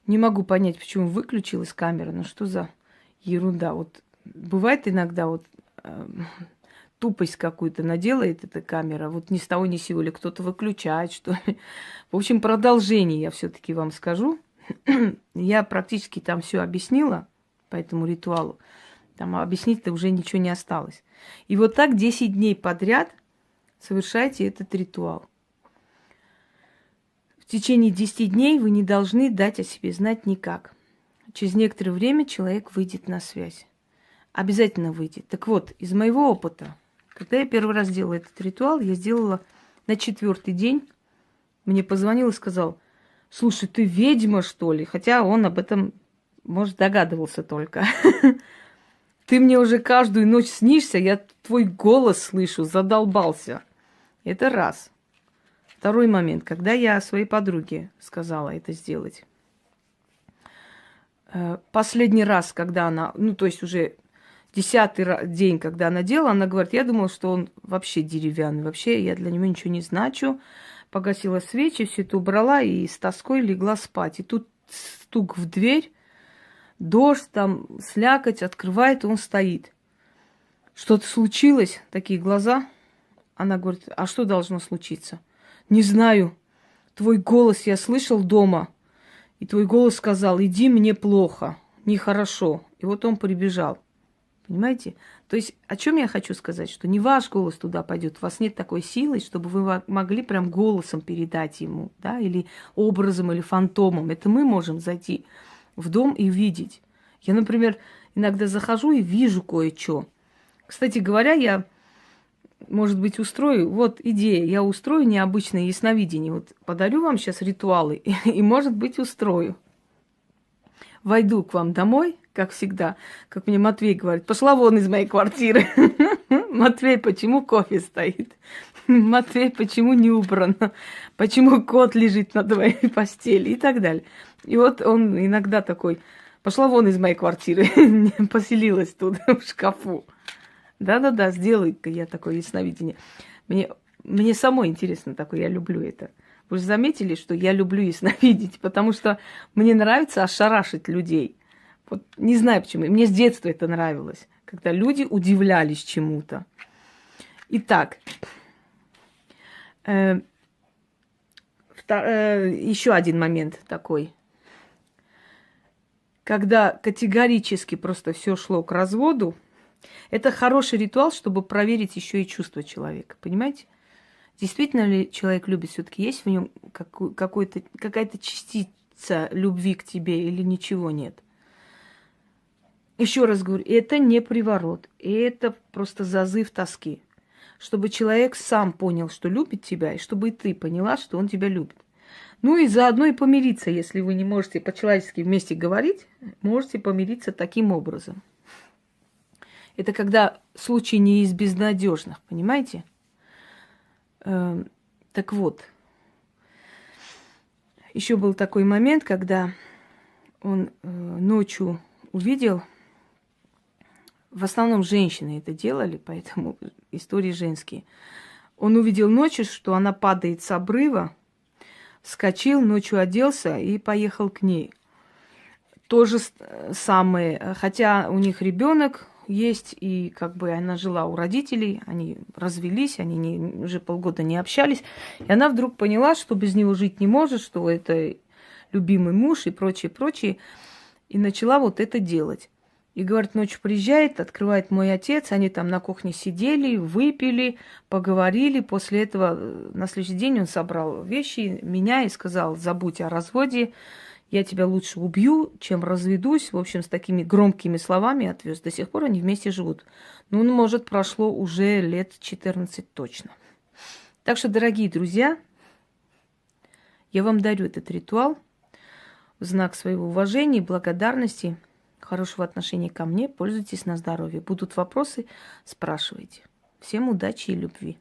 Не могу понять, почему выключилась камера. Ну что за ерунда? Вот бывает иногда вот тупость какую-то наделает эта камера. Вот ни с того ни с сего, или кто-то выключает, что ли. В общем, продолжение я все-таки вам скажу. Я практически там все объяснила по этому ритуалу. Там объяснить-то уже ничего не осталось. И вот так 10 дней подряд совершайте этот ритуал. В течение 10 дней вы не должны дать о себе знать никак. Через некоторое время человек выйдет на связь. Обязательно выйдет. Так вот, из моего опыта, когда я первый раз делала этот ритуал, я сделала на 4-й день. Мне позвонил и сказал: слушай, ты ведьма, что ли? Хотя он об этом, может, догадывался только. Ты мне уже каждую ночь снишься, я твой голос слышу, задолбался. Это раз. Второй момент, когда я своей подруге сказала это сделать. Последний раз, когда она, ну, то есть уже 10-й день, когда она делала, она говорит: я думала, что он вообще деревянный, вообще я для него ничего не значу. Погасила свечи, все это убрала и с тоской легла спать. И тут стук в дверь, дождь, там слякоть, открывает, и он стоит. Что-то случилось? Такие глаза. Она говорит: а что должно случиться? Не знаю. Твой голос я слышал дома. И твой голос сказал: иди, мне плохо, нехорошо. И вот он прибежал. Понимаете? То есть, о чем я хочу сказать? Что не ваш голос туда пойдет. У вас нет такой силы, чтобы вы могли прям голосом передать ему, да, или образом, или фантомом. Это мы можем зайти в дом и видеть. Я, например, иногда захожу и вижу кое-что. Кстати говоря, я, может быть, устрою, вот идея, я устрою необычное ясновидение. Вот подарю вам сейчас ритуалы и, может быть, устрою. Войду к вам домой, как всегда, как мне Матвей говорит: пошла вон из моей квартиры. Матвей, почему кофе стоит? Матвей, почему не убрано? Почему кот лежит на твоей постели? И так далее. И вот он иногда такой: пошла вон из моей квартиры. Поселилась тут в шкафу. Да-да-да, сделай-ка я такое ясновидение. Мне самой интересно такое, я люблю это. Вы же заметили, что я люблю ясновидеть, потому что мне нравится ошарашить людей. Вот не знаю почему. Мне с детства это нравилось, когда люди удивлялись чему-то. Итак, еще один момент такой. Когда категорически просто все шло к разводу, это хороший ритуал, чтобы проверить еще и чувства человека. Понимаете? Действительно ли человек любит, все-таки есть в нем какая-то частица любви к тебе или ничего нет? Еще раз говорю, это не приворот, это просто зазыв тоски. Чтобы человек сам понял, что любит тебя, и чтобы и ты поняла, что он тебя любит. Ну и заодно и помириться, если вы не можете по-человечески вместе говорить, можете помириться таким образом. Это когда случай не из безнадежных, понимаете? Так вот, еще был такой момент, когда он ночью увидел, в основном женщины это делали, поэтому истории женские. Он увидел ночью, что она падает с обрыва, вскочил, ночью оделся и поехал к ней. То же самое, хотя у них ребенок есть, и как бы она жила у родителей, они развелись, они уже полгода не общались, и она вдруг поняла, что без него жить не может, что это любимый муж и прочее, прочее, и начала вот это делать. И, говорит, ночью приезжает, открывает мой отец, они там на кухне сидели, выпили, поговорили. После этого на следующий день он собрал вещи, меня, и сказал: забудь о разводе, я тебя лучше убью, чем разведусь. В общем, с такими громкими словами отвез. До сих пор они вместе живут. Ну, может, прошло уже лет 14 точно. Так что, дорогие друзья, я вам дарю этот ритуал в знак своего уважения и благодарности, хорошего отношения ко мне. Пользуйтесь на здоровье. Будут вопросы — спрашивайте. Всем удачи и любви.